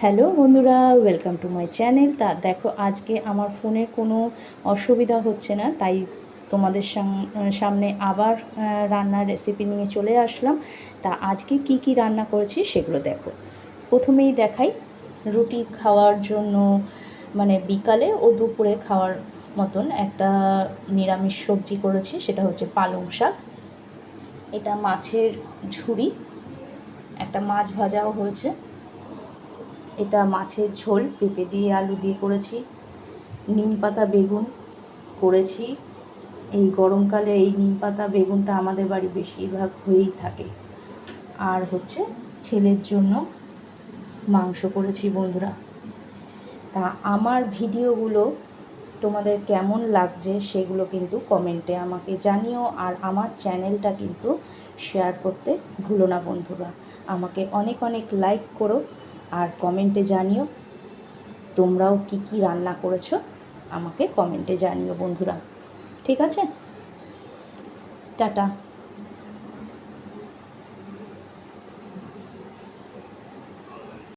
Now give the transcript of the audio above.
Hello বন্ধুরা, welcome to my channel. তা দেখো, আজকে আমার ফোনের কোনো অসুবিধা হচ্ছে না, তাই তোমাদের সামনে আবার রান্নার রেসিপি নিয়ে চলে আসলাম। তা আজকে কি কি রান্না করেছি সেগুলো দেখো। প্রথমেই দেখাই, রুটি খাওয়ার জন্য মানে বিকালে ও দুপুরে খাওয়ার মতন একটা নিরামিষ সবজি করেছি, সেটা হচ্ছে পালং শাক। এটা মাছের ঝুড়ি, একটা মাছ ভাজাও হয়েছে। এটা মাছের ঝোল পেঁপে দিয়ে আলু দিয়ে করেছি। নিম পাতা বেগুন করেছি। এই গরমকালে এই নিম পাতা বেগুনটা আমাদের বাড়ি বেশিরভাগ হয়েই থাকে। আর হচ্ছে ছেলের জন্য মাংস করেছি বন্ধুরা। তা আমার ভিডিওগুলো তোমাদের কেমন লাগছে সেগুলো কিন্তু কমেন্টে আমাকে জানিও। আর আমার চ্যানেলটা কিন্তু শেয়ার করতে ভুলো না বন্ধুরা। আমাকে অনেক অনেক লাইক করো আর কমেন্টে জানিও তোমরাও কি কি রান্না করেছো, আমাকে কমেন্টে জানিও বন্ধুরা। ঠিক আছে, টাটা।